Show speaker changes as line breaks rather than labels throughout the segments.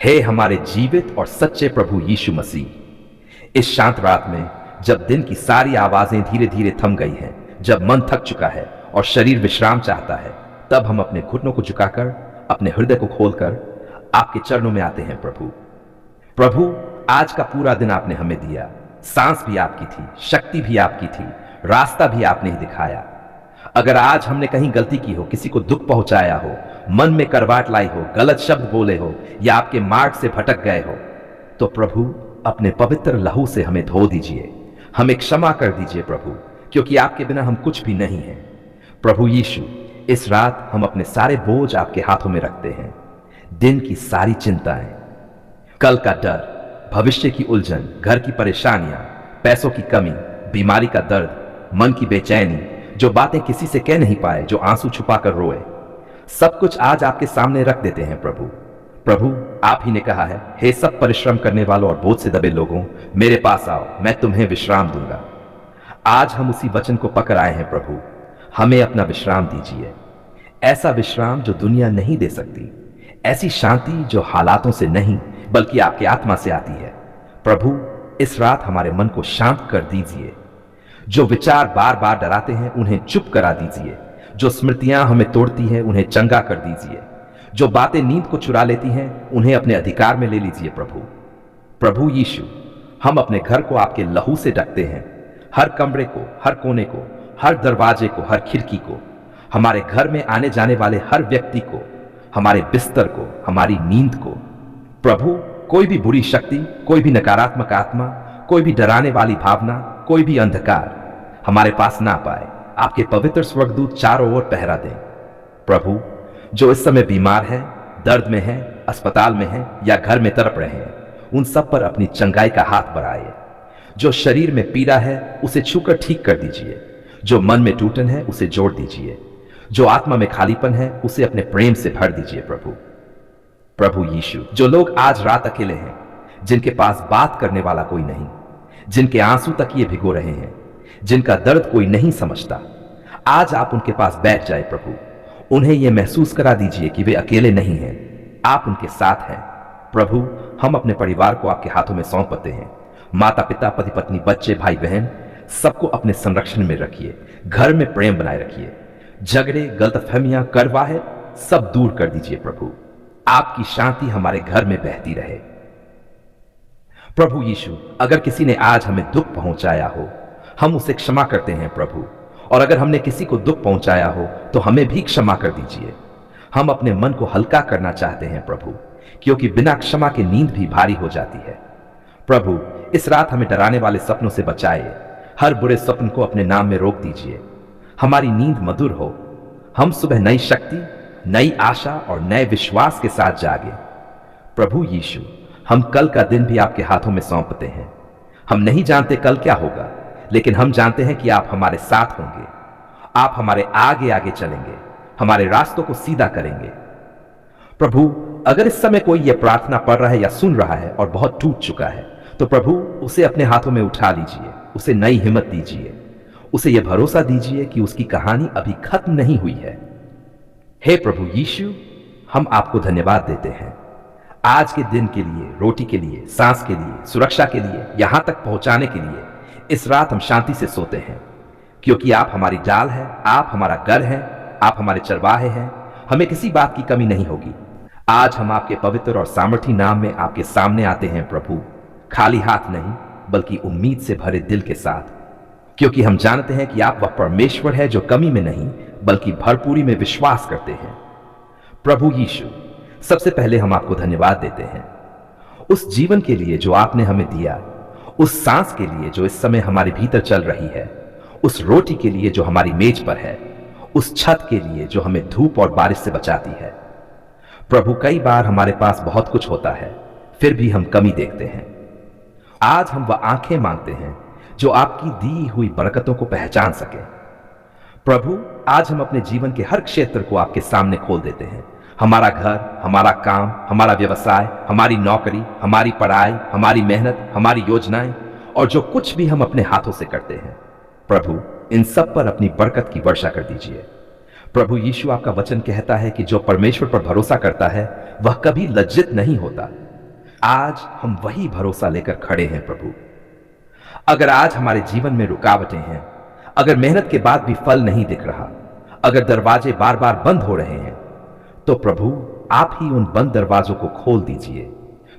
हे हमारे जीवित और सच्चे प्रभु यीशु मसीह, इस शांत रात में जब दिन की सारी आवाजें धीरे धीरे थम गई हैं, जब मन थक चुका है और शरीर विश्राम चाहता है, तब हम अपने घुटनों को झुकाकर, अपने हृदय को खोलकर आपके चरणों में आते हैं। प्रभु, आज का पूरा दिन आपने हमें दिया। सांस भी आपकी थी, शक्ति भी आपकी थी, रास्ता भी आपने ही दिखाया। अगर आज हमने कहीं गलती की हो, किसी को दुख पहुंचाया हो, मन में करवाट लाई हो, गलत शब्द बोले हो या आपके मार्ग से भटक गए हो, तो प्रभु अपने पवित्र लहू से हमें धो दीजिए, हमें क्षमा कर दीजिए प्रभु, क्योंकि आपके बिना हम कुछ भी नहीं हैं। प्रभु यीशु, इस रात हम अपने सारे बोझ आपके हाथों में रखते हैं। दिन की सारी चिंताएं, कल का डर, भविष्य की उलझन, घर की परेशानियां, पैसों की कमी, बीमारी का दर्द, मन की बेचैनी, जो बातें किसी से कह नहीं पाए, जो आंसू छुपाकर रोए, सब कुछ आज आपके सामने रख देते हैं प्रभु, आप ही ने कहा है, हे सब परिश्रम करने वालों और बोझ से दबे लोगों, मेरे पास आओ, मैं तुम्हें विश्राम दूंगा। आज हम उसी वचन को पकड़ आए हैं प्रभु, हमें अपना विश्राम दीजिए, ऐसा विश्राम जो दुनिया नहीं दे सकती, ऐसी शांति जो हालातों से नहीं बल्कि आपकी आत्मा से आती है। प्रभु, इस रात हमारे मन को शांत कर दीजिए। जो विचार बार बार डराते हैं उन्हें चुप करा दीजिए, जो स्मृतियां हमें तोड़ती हैं उन्हें चंगा कर दीजिए, जो बातें नींद को चुरा लेती हैं उन्हें अपने अधिकार में ले लीजिए प्रभु यीशु, हम अपने घर को आपके लहू से ढकते हैं। हर कमरे को, हर कोने को, हर दरवाजे को, हर खिड़की को, हमारे घर में आने जाने वाले हर व्यक्ति को, हमारे बिस्तर को, हमारी नींद को। प्रभु, कोई भी बुरी शक्ति, कोई भी नकारात्मक आत्मा, कोई भी डराने वाली भावना, कोई भी अंधकार हमारे पास ना पाए। आपके पवित्र स्वर्गदूत चारों ओर पहरा दें। प्रभु, जो इस समय बीमार है, दर्द में है, अस्पताल में है या घर में तड़प रहे हैं, उन सब पर अपनी चंगाई का हाथ बढ़ाइए। जो शरीर में पीड़ा है उसे छूकर ठीक कर दीजिए, जो मन में टूटन है उसे जोड़ दीजिए, जो आत्मा में खालीपन है उसे अपने प्रेम से भर दीजिए प्रभु यीशु, जो लोग आज रात अकेले हैं, जिनके पास बात करने वाला कोई नहीं, जिनके आंसू तक ये भिगो रहे हैं, जिनका दर्द कोई नहीं समझता, आज आप उनके पास बैठ जाए प्रभु, उन्हें यह महसूस करा दीजिए कि वे अकेले नहीं हैं, आप उनके साथ हैं। प्रभु, हम अपने परिवार को आपके हाथों में सौंपते हैं। माता पिता, पति पत्नी, बच्चे, भाई बहन, सबको अपने संरक्षण में रखिए। घर में प्रेम बनाए रखिए। झगड़े, गलतफहमियां, करवाहे सब दूर कर दीजिए प्रभु। आपकी शांति हमारे घर में बहती रहे। प्रभु यीशु, अगर किसी ने आज हमें दुख पहुंचाया हो, हम उसे क्षमा करते हैं प्रभु, और अगर हमने किसी को दुख पहुंचाया हो तो हमें भी क्षमा कर दीजिए। हम अपने मन को हल्का करना चाहते हैं प्रभु, क्योंकि बिना क्षमा के नींद भी भारी हो जाती है। प्रभु, इस रात हमें डराने वाले सपनों से बचाइए। हर बुरे स्वप्न को अपने नाम में रोक दीजिए। हमारी नींद मधुर हो। हम सुबह नई शक्ति, नई आशा और नए विश्वास के साथ जागे। प्रभु यीशु, हम कल का दिन भी आपके हाथों में सौंपते हैं। हम नहीं जानते कल क्या होगा, लेकिन हम जानते हैं कि आप हमारे साथ होंगे। आप हमारे आगे आगे चलेंगे, हमारे रास्तों को सीधा करेंगे। प्रभु, अगर इस समय कोई यह प्रार्थना पढ़ रहा है या सुन रहा है और बहुत टूट चुका है, तो प्रभु उसे अपने हाथों में उठा लीजिए, उसे नई हिम्मत दीजिए, उसे यह भरोसा दीजिए कि उसकी कहानी अभी खत्म नहीं हुई है। हे प्रभु यीशु, हम आपको धन्यवाद देते हैं आज के दिन के लिए, रोटी के लिए, सांस के लिए, सुरक्षा के लिए, यहां तक पहुंचाने के लिए। इस रात हम शांति से सोते हैं, क्योंकि आप हमारी डाल है, आप हमारा घर है, आप हमारे चरवाहे हैं। हमें किसी बात की कमी नहीं होगी। आज हम आपके पवित्र और सामर्थी नाम में आपके सामने आते हैं प्रभु, खाली हाथ नहीं बल्कि उम्मीद से भरे दिल के साथ, क्योंकि हम जानते हैं कि आप वह परमेश्वर है जो कमी में नहीं बल्कि भरपूरी में विश्वास करते हैं। प्रभु यीशु, सबसे पहले हम आपको धन्यवाद देते हैं उस जीवन के लिए जो आपने हमें दिया, उस सांस के लिए जो इस समय हमारे भीतर चल रही है, उस रोटी के लिए जो हमारी मेज पर है, उस छत के लिए जो हमें धूप और बारिश से बचाती है। प्रभु, कई बार हमारे पास बहुत कुछ होता है, फिर भी हम कमी देखते हैं। आज हम वह आंखें मांगते हैं जो आपकी दी हुई बरकतों को पहचान सके। प्रभु, आज हम अपने जीवन के हर क्षेत्र को आपके सामने खोल देते हैं। हमारा घर, हमारा काम, हमारा व्यवसाय, हमारी नौकरी, हमारी पढ़ाई, हमारी मेहनत, हमारी योजनाएं और जो कुछ भी हम अपने हाथों से करते हैं, प्रभु इन सब पर अपनी बरकत की वर्षा कर दीजिए। प्रभु यीशु, आपका वचन कहता है कि जो परमेश्वर पर भरोसा करता है वह कभी लज्जित नहीं होता। आज हम वही भरोसा लेकर खड़े हैं प्रभु। अगर आज हमारे जीवन में रुकावटें हैं, अगर मेहनत के बाद भी फल नहीं दिख रहा, अगर दरवाजे बार बार बंद हो रहे हैं, तो प्रभु आप ही उन बंद दरवाजों को खोल दीजिए।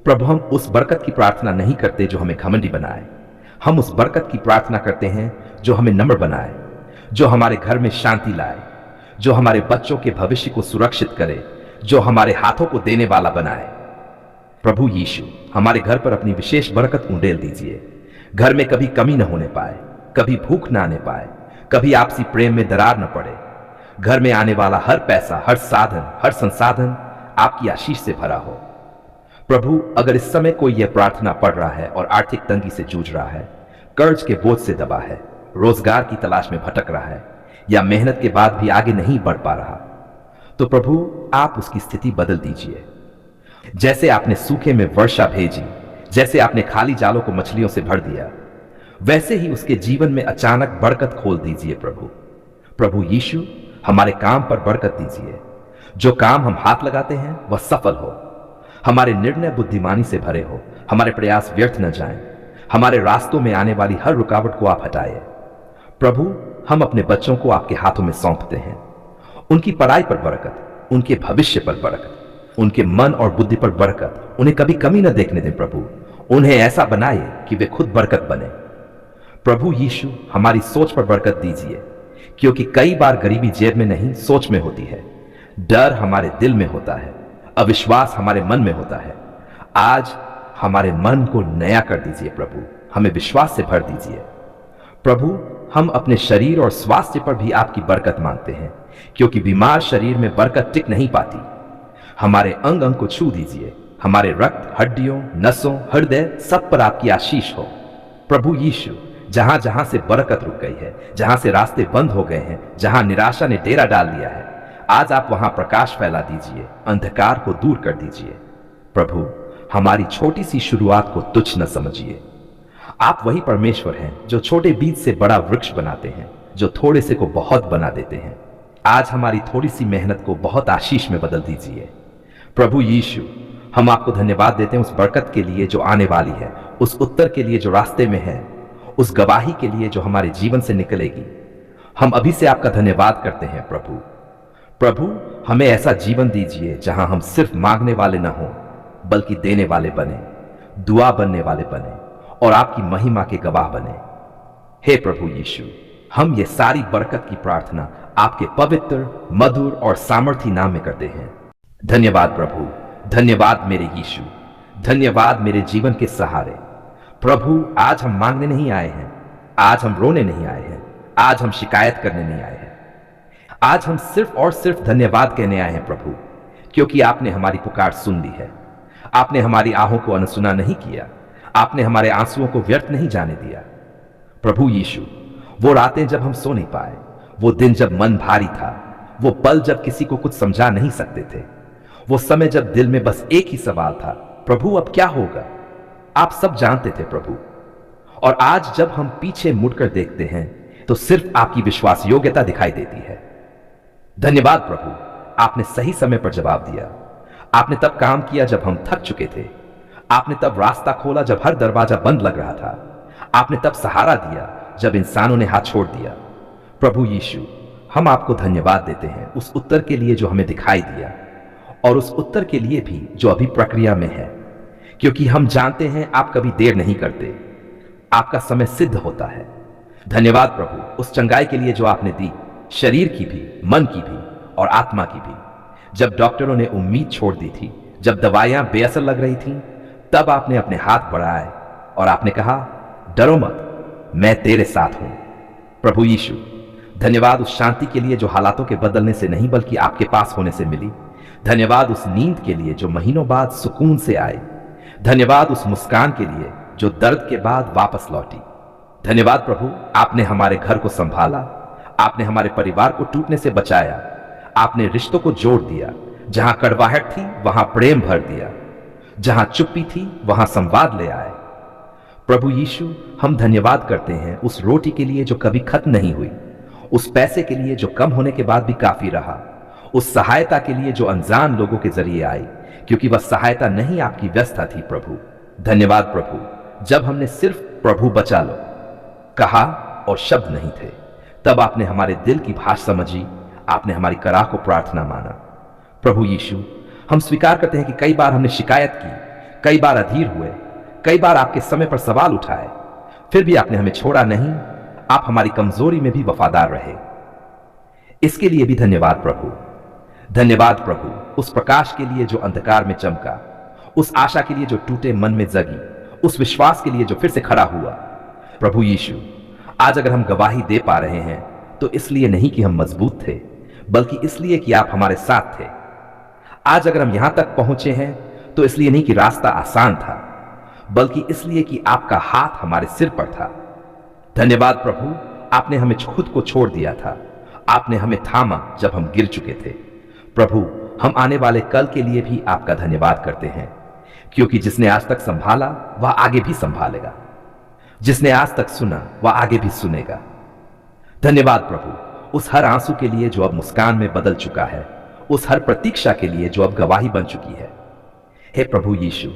प्रभु हम उस बरकत की प्रार्थना नहीं करते जो हमें घमंडी बनाए, हम उस बरकत की प्रार्थना करते हैं जो हमें नम्र बनाए, जो हमारे घर में शांति लाए, जो हमारे बच्चों के भविष्य को सुरक्षित करे, जो हमारे हाथों को देने वाला बनाए। प्रभु यीशु हमारे घर पर अपनी विशेष बरकत उंडेल दीजिए। घर में कभी कमी न होने पाए, कभी भूख न आने पाए, कभी आपसी प्रेम में दरार न पड़े। घर में आने वाला हर पैसा, हर साधन, हर संसाधन आपकी आशीष से भरा हो। प्रभु अगर इस समय कोई यह प्रार्थना पढ़ रहा है और आर्थिक तंगी से जूझ रहा है, कर्ज के बोझ से दबा है, रोजगार की तलाश में भटक रहा है, या मेहनत के बाद भी आगे नहीं बढ़ पा रहा, तो प्रभु आप उसकी स्थिति बदल दीजिए। जैसे आपने सूखे में वर्षा भेजी, जैसे आपने खाली जालों को मछलियों से भर दिया, वैसे ही उसके जीवन में अचानक बरकत खोल दीजिए प्रभु। प्रभु यीशु हमारे काम पर बरकत दीजिए। जो काम हम हाथ लगाते हैं वह सफल हो, हमारे निर्णय बुद्धिमानी से भरे हो, हमारे प्रयास व्यर्थ न जाएं, हमारे रास्तों में आने वाली हर रुकावट को आप हटाए। प्रभु हम अपने बच्चों को आपके हाथों में सौंपते हैं। उनकी पढ़ाई पर बरकत, उनके भविष्य पर बरकत, उनके मन और बुद्धि पर बरकत, उन्हें कभी कमी न देखने दें प्रभु। उन्हें ऐसा बनाए कि वे खुद बरकत बने। प्रभु यीशु हमारी सोच पर बरकत दीजिए, क्योंकि कई बार गरीबी जेब में नहीं सोच में होती है, डर हमारे दिल में होता है, अविश्वास हमारे मन में होता है। आज हमारे मन को नया कर दीजिए प्रभु, हमें विश्वास से भर दीजिए। प्रभु हम अपने शरीर और स्वास्थ्य पर भी आपकी बरकत मांगते हैं, क्योंकि बीमार शरीर में बरकत टिक नहीं पाती। हमारे अंग अंग को छू दीजिए, हमारे रक्त, हड्डियों, नसों, हृदय सब पर आपकी आशीष हो। प्रभु यीशु जहां जहां से बरकत रुक गई है, जहां से रास्ते बंद हो गए हैं, जहां निराशा ने डेरा डाल दिया है, आज आप वहां प्रकाश फैला दीजिए, अंधकार को दूर कर दीजिए। प्रभु हमारी छोटी सी शुरुआत को तुच्छ न समझिए। आप वही परमेश्वर हैं जो छोटे बीज से बड़ा वृक्ष बनाते हैं, जो थोड़े से को बहुत बना देते हैं। आज हमारी थोड़ी सी मेहनत को बहुत आशीष में बदल दीजिए। प्रभु यीशु हम आपको धन्यवाद देते हैं उस बरकत के लिए जो आने वाली है, उस उत्तर के लिए जो रास्ते में है, उस गवाही के लिए जो हमारे जीवन से निकलेगी। हम अभी से आपका धन्यवाद करते हैं प्रभु। प्रभु हमें ऐसा जीवन दीजिए जहां हम सिर्फ मांगने वाले न हों, बल्कि देने वाले बने, दुआ बनने वाले बने और आपकी महिमा के गवाह बने। हे प्रभु यीशु हम ये सारी बरकत की प्रार्थना आपके पवित्र, मधुर और सामर्थी नाम में करते हैं। धन्यवाद प्रभु, धन्यवाद मेरे यीशु, धन्यवाद मेरे जीवन के सहारे। प्रभु आज हम मांगने नहीं आए हैं, आज हम रोने नहीं आए हैं, आज हम शिकायत करने नहीं आए हैं। आज हम सिर्फ और सिर्फ धन्यवाद कहने आए हैं प्रभु, क्योंकि आपने हमारी पुकार सुन ली है। आपने हमारी आहों को अनसुना नहीं किया, आपने हमारे आंसुओं को व्यर्थ नहीं जाने दिया। प्रभु यीशु वो रातें जब हम सो नहीं पाए, वो दिन जब मन भारी था, वो पल जब किसी को कुछ समझा नहीं सकते थे, वो समय जब दिल में बस एक ही सवाल था, प्रभु अब क्या होगा। आप सब जानते थे प्रभु। और आज जब हम पीछे मुड़कर देखते हैं तो सिर्फ आपकी विश्वास योग्यता दिखाई देती है। धन्यवाद प्रभु, आपने सही समय पर जवाब दिया। आपने तब काम किया जब हम थक चुके थे। आपने तब रास्ता खोला जब हर दरवाजा बंद लग रहा था। आपने तब सहारा दिया जब इंसानों ने हाथ छोड़ दिया। प्रभु यीशु हम आपको धन्यवाद देते हैं उस उत्तर के लिए जो हमें दिखाई दिया, और उस उत्तर के लिए भी जो अभी प्रक्रिया में है, क्योंकि हम जानते हैं आप कभी देर नहीं करते, आपका समय सिद्ध होता है। धन्यवाद प्रभु उस चंगाई के लिए जो आपने दी, शरीर की भी, मन की भी और आत्मा की भी। जब डॉक्टरों ने उम्मीद छोड़ दी थी, जब दवाइयां बेअसर लग रही थीं, तब आपने अपने हाथ बढ़ाए और आपने कहा डरो मत, मैं तेरे साथ हूं। प्रभु यीशु धन्यवाद उस शांति के लिए जो हालातों के बदलने से नहीं बल्कि आपके पास होने से मिली। धन्यवाद उस नींद के लिए जो महीनों बाद सुकून से आई। धन्यवाद उस मुस्कान के लिए जो दर्द के बाद वापस लौटी। धन्यवाद प्रभु आपने हमारे घर को संभाला, आपने हमारे परिवार को टूटने से बचाया, आपने रिश्तों को जोड़ दिया। जहां कड़वाहट थी वहां प्रेम भर दिया, जहां चुप्पी थी वहां संवाद ले आए। प्रभु यीशु हम धन्यवाद करते हैं उस रोटी के लिए जो कभी खत्म नहीं हुई, उस पैसे के लिए जो कम होने के बाद भी काफी रहा, उस सहायता के लिए जो अनजान लोगों के जरिए आई, क्योंकि वह सहायता नहीं आपकी व्यवस्था थी प्रभु। धन्यवाद प्रभु, जब हमने सिर्फ प्रभु बचा लो कहा और शब्द नहीं थे, तब आपने हमारे दिल की भाषा समझी, आपने हमारी कराह को प्रार्थना माना। प्रभु यीशु, हम स्वीकार करते हैं कि कई बार हमने शिकायत की, कई बार अधीर हुए, कई बार आपके समय पर सवाल उठाए, फिर भी आपने हमें छोड़ा नहीं। आप हमारी कमजोरी में भी वफादार रहे। इसके लिए भी धन्यवाद प्रभु। धन्यवाद प्रभु उस प्रकाश के लिए जो अंधकार में चमका, उस आशा के लिए जो टूटे मन में जगी, उस विश्वास के लिए जो फिर से खड़ा हुआ। प्रभु यीशु, आज अगर हम गवाही दे पा रहे हैं तो इसलिए नहीं कि हम मजबूत थे, बल्कि इसलिए कि आप हमारे साथ थे। आज अगर हम यहां तक पहुंचे हैं तो इसलिए नहीं कि रास्ता आसान था, बल्कि इसलिए कि आपका हाथ हमारे सिर पर था। धन्यवाद प्रभु, आपने हमें खुद को छोड़ दिया था, आपने हमें थामा जब हम गिर चुके थे। प्रभु, हम आने वाले कल के लिए भी आपका धन्यवाद करते हैं, क्योंकि जिसने आज तक संभाला वह आगे भी संभालेगा, जिसने आज तक सुना वह आगे भी सुनेगा। धन्यवाद प्रभु उस हर आंसू के लिए जो अब मुस्कान में बदल चुका है, उस हर प्रतीक्षा के लिए जो अब गवाही बन चुकी है। हे प्रभु यीशु,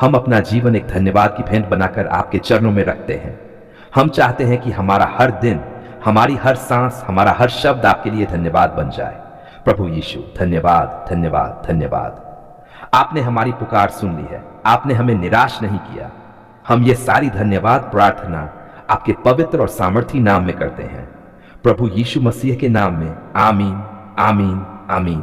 हम अपना जीवन एक धन्यवाद की भेंट बनाकर आपके चरणों में रखते हैं। हम चाहते हैं कि हमारा हर दिन, हमारी हर सांस, हमारा हर शब्द आपके लिए धन्यवाद बन जाए। प्रभु यीशु, धन्यवाद धन्यवाद धन्यवाद। आपने हमारी पुकार सुन ली है, आपने हमें निराश नहीं किया। हम ये सारी धन्यवाद प्रार्थना आपके पवित्र और सामर्थी नाम में करते हैं, प्रभु यीशु मसीह के नाम में। आमीन आमीन आमीन।